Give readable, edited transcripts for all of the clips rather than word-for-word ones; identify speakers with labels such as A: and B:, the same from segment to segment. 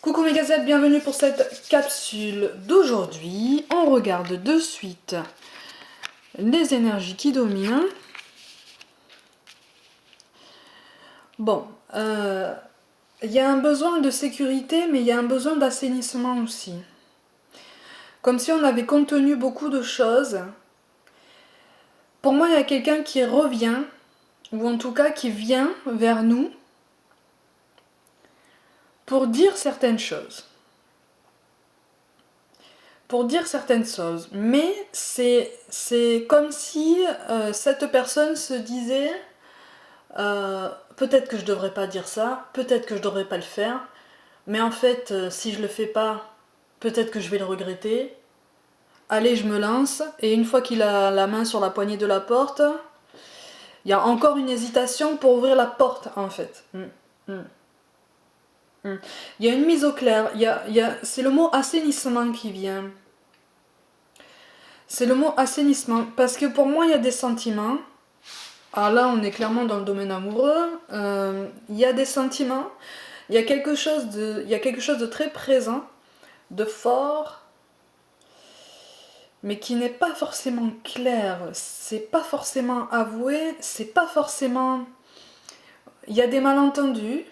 A: Coucou mes gazettes, bienvenue pour cette capsule d'aujourd'hui. On regarde de suite les énergies qui dominent. Bon, il y a un besoin de sécurité, mais il y a un besoin d'assainissement aussi. Comme si on avait contenu beaucoup de choses. Pour moi, il y a quelqu'un qui revient, ou en tout cas qui vient vers nous pour dire certaines choses. Mais c'est comme si cette personne se disait peut-être que je devrais pas dire ça, peut-être que je devrais pas le faire, mais en fait si je le fais pas, peut-être que je vais le regretter. Allez, je me lance, et une fois qu'il a la main sur la poignée de la porte, il y a encore une hésitation pour ouvrir la porte en fait. Il y a une mise au clair, c'est le mot assainissement qui vient. C'est le mot assainissement, parce que pour moi il y a des sentiments. Alors là on est clairement dans le domaine amoureux, il y a des sentiments, il y a quelque chose de très présent, de fort, mais qui n'est pas forcément clair, c'est pas forcément avoué, c'est pas forcément... Il y a des malentendus,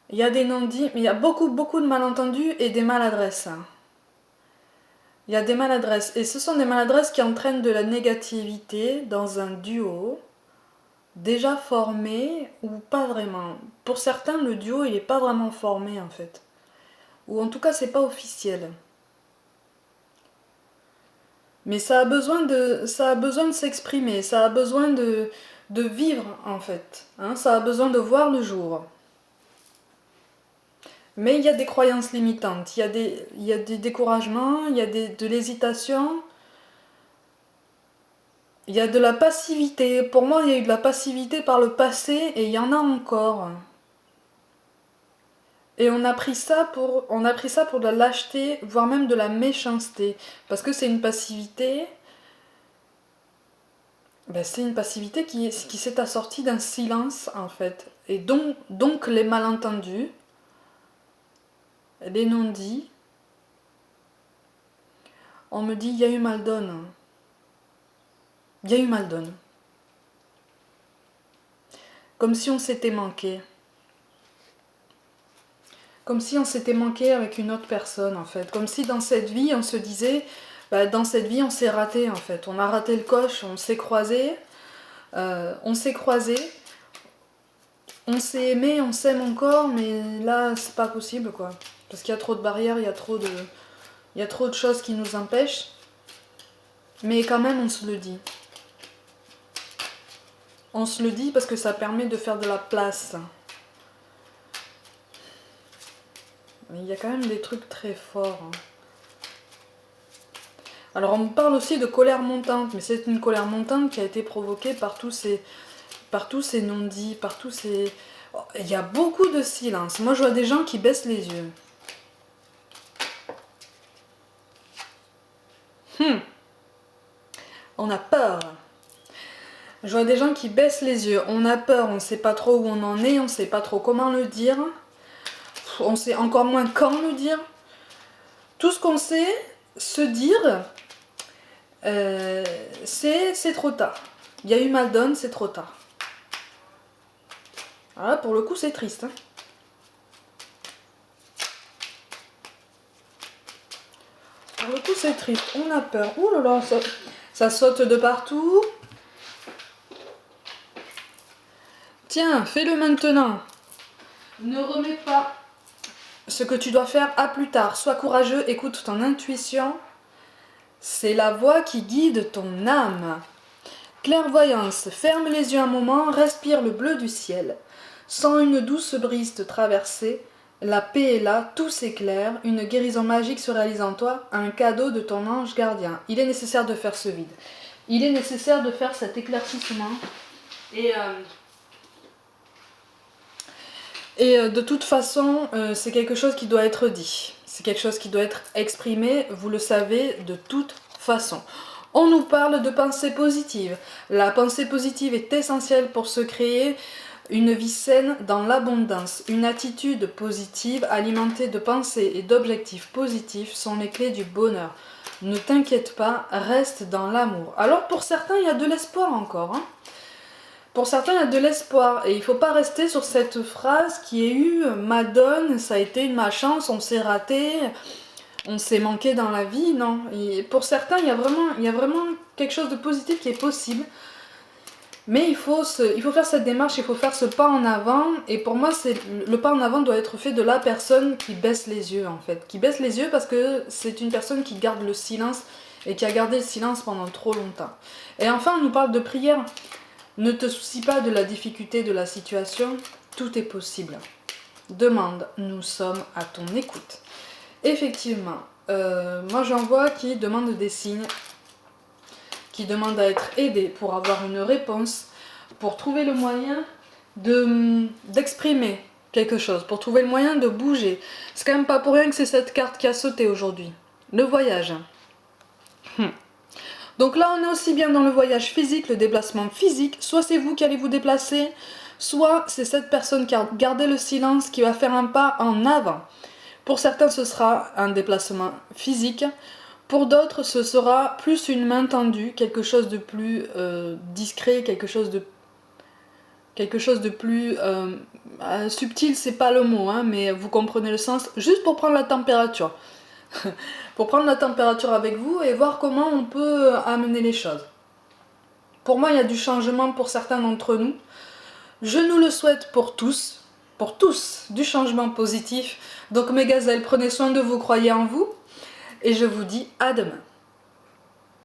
A: il y a des non-dits, mais il y a beaucoup de malentendus et des maladresses. Il y a des maladresses, et ce sont des maladresses qui entraînent de la négativité dans un duo déjà formé ou pas vraiment. Pour certains, le duo il est pas vraiment formé en fait, ou en tout cas c'est pas officiel. Mais ça a besoin de s'exprimer, ça a besoin de vivre en fait, hein, ça a besoin de voir le jour. Mais il y a des croyances limitantes, il y a des découragements, il y a de l'hésitation, il y a de la passivité. Pour moi, il y a eu de la passivité par le passé et il y en a encore. Et on a pris ça pour de la lâcheté, voire même de la méchanceté. Parce que c'est une passivité... c'est une passivité qui s'est assortie d'un silence, en fait. Et donc les malentendus, les non-dits, on me dit, il y a eu mal donne. Il y a eu mal donne. Comme si on s'était manqué. Comme si on s'était manqué avec une autre personne, en fait. Comme si dans cette vie, on se disait, dans cette vie, on s'est raté, en fait. On a raté le coche, on s'est croisés, on s'est aimé, on s'aime encore, mais là, c'est pas possible, quoi. Parce qu'il y a trop de barrières, il y a trop de choses qui nous empêchent. Mais quand même, on se le dit. On se le dit parce que ça permet de faire de la place. Mais il y a quand même des trucs très forts. Alors on me parle aussi de colère montante, mais c'est une colère montante qui a été provoquée par tous ces non-dits, par tous ces... Il y a beaucoup de silence. Moi je vois des gens qui baissent les yeux. On a peur. Je vois des gens qui baissent les yeux. On a peur, on ne sait pas trop où on en est, on ne sait pas trop comment le dire. On sait encore moins quand le dire. Tout ce qu'on sait se dire, c'est trop tard. Il y a eu mal donne, c'est trop tard. Ah, pour le coup, c'est triste. Pour le coup, c'est triste. On a peur. Ouh là là, ça saute de partout. Tiens, fais-le maintenant. Ne remets pas ce que tu dois faire à plus tard. Sois courageux, écoute ton intuition. C'est la voix qui guide ton âme. Clairvoyance, ferme les yeux un moment, respire le bleu du ciel. Sens une douce brise te traverser. La paix est là, tout s'éclaire, une guérison magique se réalise en toi, un cadeau de ton ange gardien. Il est nécessaire de faire ce vide. Il est nécessaire de faire cet éclaircissement. Et de toute façon, c'est quelque chose qui doit être dit. C'est quelque chose qui doit être exprimé, vous le savez, de toute façon. On nous parle de pensée positive. La pensée positive est essentielle pour se créer. Une vie saine dans l'abondance, une attitude positive alimentée de pensées et d'objectifs positifs sont les clés du bonheur. Ne t'inquiète pas, reste dans l'amour. Alors pour certains, il y a de l'espoir encore. Pour certains, il y a de l'espoir. Et il ne faut pas rester sur cette phrase qui est eu Madone, ça a été une malchance, on s'est raté, on s'est manqué dans la vie. Non. Et pour certains, il y a vraiment quelque chose de positif qui est possible. Mais il faut faire cette démarche, il faut faire ce pas en avant. Et pour moi, le pas en avant doit être fait de la personne qui baisse les yeux, en fait. Qui baisse les yeux parce que c'est une personne qui garde le silence et qui a gardé le silence pendant trop longtemps. Et enfin, on nous parle de prière. Ne te soucie pas de la difficulté de la situation, tout est possible. Demande, nous sommes à ton écoute. Effectivement, moi j'en vois qui demandent des signes, qui demandent à être aidés pour avoir une réponse, pour trouver le moyen d'exprimer quelque chose, pour trouver le moyen de bouger. C'est quand même pas pour rien que c'est cette carte qui a sauté aujourd'hui. Le voyage. Donc là, on est aussi bien dans le voyage physique, le déplacement physique. Soit c'est vous qui allez vous déplacer, soit c'est cette personne qui a gardé le silence qui va faire un pas en avant. Pour certains, ce sera un déplacement physique. Pour d'autres, ce sera plus une main tendue, quelque chose de plus discret, quelque chose de plus subtil, c'est pas le mot, hein, mais vous comprenez le sens, juste pour prendre la température. Pour prendre la température avec vous et voir comment on peut amener les choses. Pour moi, il y a du changement pour certains d'entre nous. Je nous le souhaite pour tous, du changement positif. Donc mes gazelles, prenez soin de vous, croyez en vous, et je vous dis à demain.